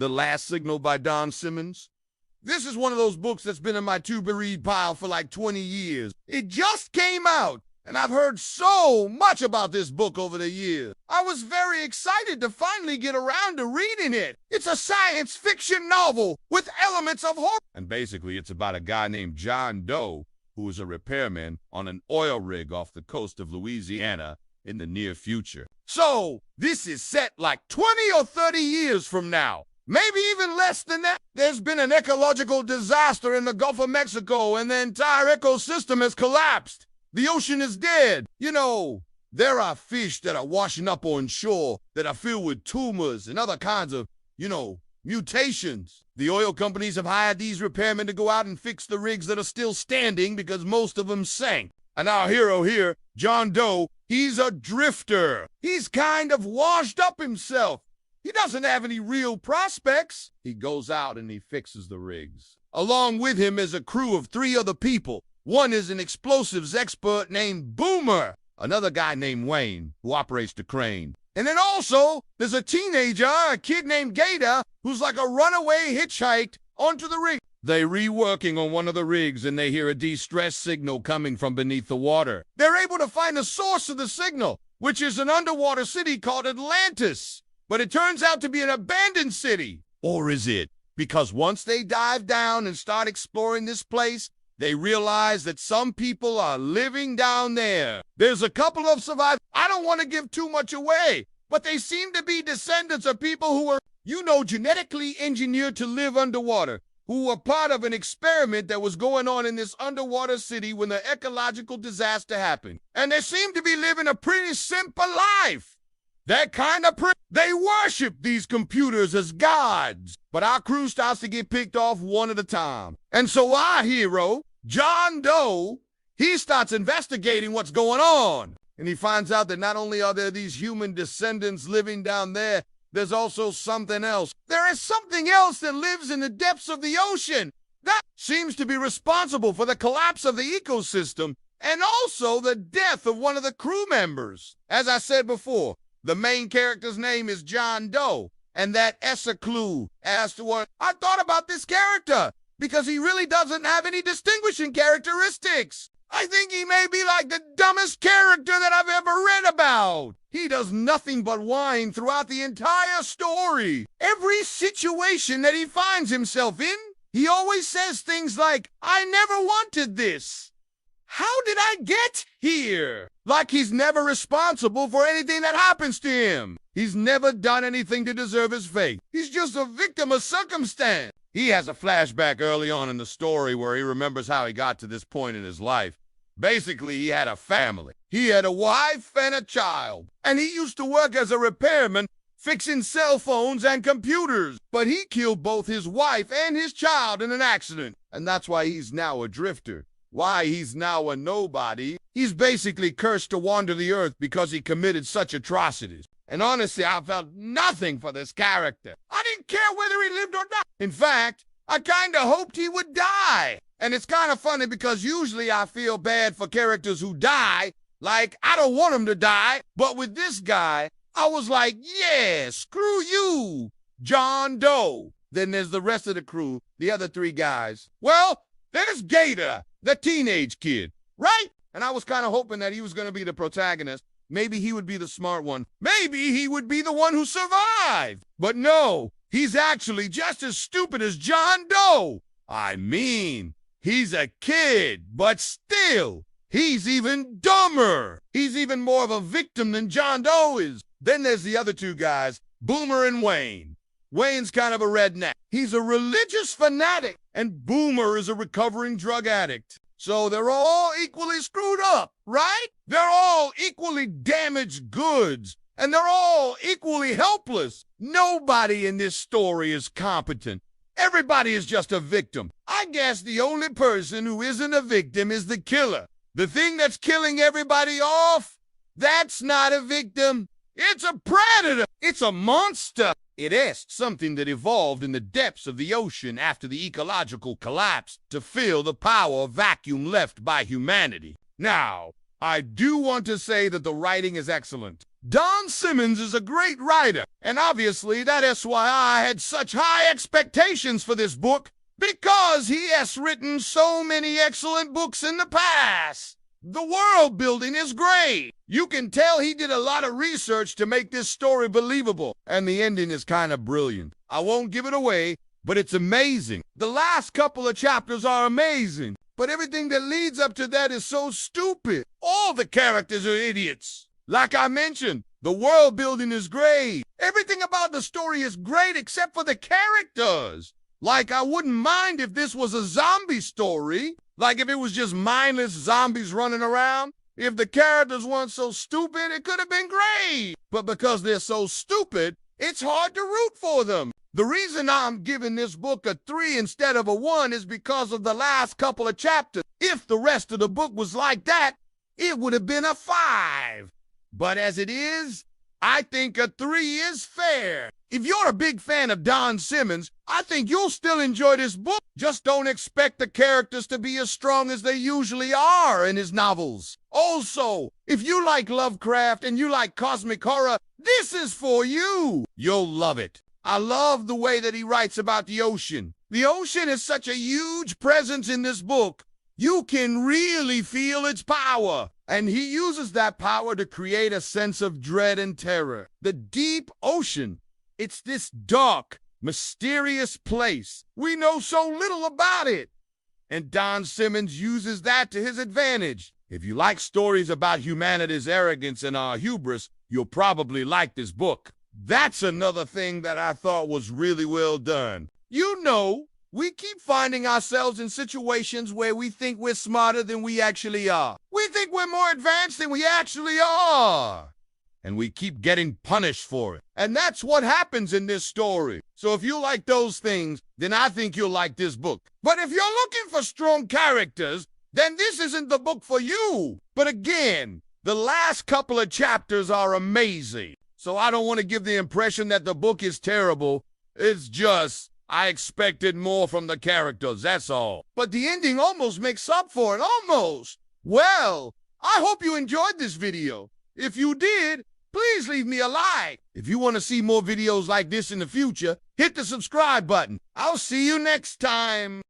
The Last Signal by Don Simmons. This is one of those books that's been in my to-be-read pile for like 20 years. It just came out, and I've heard so much about this book over the years. I was very excited to finally get around to reading it. It's a science fiction novel with elements of horror. And basically, it's about a guy named John Doe, who is a repairman on an oil rig off the coast of Louisiana in the near future. So, this is set like 20 or 30 years from now. Maybe even less than that. There's been an ecological disaster in the Gulf of Mexico, and the entire ecosystem has collapsed. The ocean is dead. You know, there are fish that are washing up on shore that are filled with tumors and other kinds of, mutations. The oil companies have hired these repairmen to go out and fix the rigs that are still standing because most of them sank. And our hero here, John Doe, he's a drifter. He's kind of washed up himself. He doesn't have any real prospects. He goes out and he fixes the rigs. Along with him is a crew of 3 other people. One is an explosives expert named Boomer, another guy named Wayne, who operates the crane. And then also, there's a teenager, a kid named Gator, who's like a runaway hitchhiked onto the rig. They're reworking on one of the rigs and they hear a distress signal coming from beneath the water. They're able to find the source of the signal, which is an underwater city called Atlantis. But it turns out to be an abandoned city. Or is it? Because once they dive down and start exploring this place, they realize that some people are living down there. There's a couple of survivors. I don't want to give too much away, but they seem to be descendants of people who were, genetically engineered to live underwater, who were part of an experiment that was going on in this underwater city when the ecological disaster happened. And they seem to be living a pretty simple life. That kind of they worship these computers as gods. But our crew starts to get picked off one at a time. And so our hero, John Doe, he starts investigating what's going on. And he finds out that not only are there these human descendants living down there, there's also something else. There is something else that lives in the depths of the ocean that seems to be responsible for the collapse of the ecosystem and also the death of one of the crew members. As I said before, the main character's name is John Doe, and that is a clue as to what I thought about this character, because he really doesn't have any distinguishing characteristics. I think he may be like the dumbest character that I've ever read about. He does nothing but whine throughout the entire story. Every situation that he finds himself in, he always says things like, "I never wanted this. How did I get here?" Like he's never responsible for anything that happens to him. He's never done anything to deserve his fate. He's just a victim of circumstance. He has a flashback early on in the story where he remembers how he got to this point in his life. Basically, he had a family. He had a wife and a child. And he used to work as a repairman fixing cell phones and computers. But he killed both his wife and his child in an accident. And that's why he's now a drifter. Why he's now a nobody. He's basically cursed to wander the earth because he committed such atrocities. And honestly, I felt nothing for this character. I didn't care whether he lived or not. In fact, I kind of hoped he would die. And it's kind of funny because usually I feel bad for characters who die. Like, I don't want him to die. But with this guy, I was like, yeah, screw you, John Doe. Then there's the rest of the crew, the other 3 guys. Well, there's Gator, the teenage kid, right? And I was kind of hoping that he was going to be the protagonist. Maybe he would be the smart one. Maybe he would be the one who survived. But no, he's actually just as stupid as John Doe. I mean, he's a kid, but still, he's even dumber. He's even more of a victim than John Doe is. Then there's the other 2 guys, Boomer and Wayne. Wayne's kind of a redneck. He's a religious fanatic, and Boomer is a recovering drug addict. So they're all equally screwed up, right? They're all equally damaged goods, and they're all equally helpless. Nobody in this story is competent. Everybody is just a victim. I guess the only person who isn't a victim is the killer. The thing that's killing everybody off, that's not a victim. It's a predator. It's a monster. It is something that evolved in the depths of the ocean after the ecological collapse to fill the power vacuum left by humanity. Now, I do want to say that the writing is excellent. Don Simmons is a great writer, and obviously that's why I had such high expectations for this book, because he has written so many excellent books in the past. The world building is great. You can tell he did a lot of research to make this story believable, and the ending is kind of brilliant. I won't give it away, but it's amazing. The last couple of chapters are amazing, but everything that leads up to that is so stupid. All the characters are idiots. Like I mentioned, the world building is great. Everything about the story is great except for the characters. Like, I wouldn't mind if this was a zombie story. Like, if it was just mindless zombies running around. If the characters weren't so stupid, it could have been great. But because they're so stupid, it's hard to root for them. The reason I'm giving this book a 3 instead of a 1 is because of the last couple of chapters. If the rest of the book was like that, it would have been a 5. But as it is, I think a 3 is fair. If you're a big fan of Don Simmons, I think you'll still enjoy this book. Just don't expect the characters to be as strong as they usually are in his novels. Also, if you like Lovecraft and you like cosmic horror, this is for you. You'll love it. I love the way that he writes about the ocean. The ocean is such a huge presence in this book. You can really feel its power. And he uses that power to create a sense of dread and terror. The deep ocean, it's this dark, mysterious place. We know so little about it. And Don Simmons uses that to his advantage. If you like stories about humanity's arrogance and our hubris, you'll probably like this book. That's another thing that I thought was really well done. You know, we keep finding ourselves in situations where we think we're smarter than we actually are. We think we're more advanced than we actually are. And we keep getting punished for it. And that's what happens in this story. So if you like those things, then I think you'll like this book. But if you're looking for strong characters, then this isn't the book for you. But again, the last couple of chapters are amazing. So I don't want to give the impression that the book is terrible. It's just, I expected more from the characters, that's all. But the ending almost makes up for it, almost. Well, I hope you enjoyed this video. If you did, please leave me a like. If you want to see more videos like this in the future, hit the subscribe button. I'll see you next time.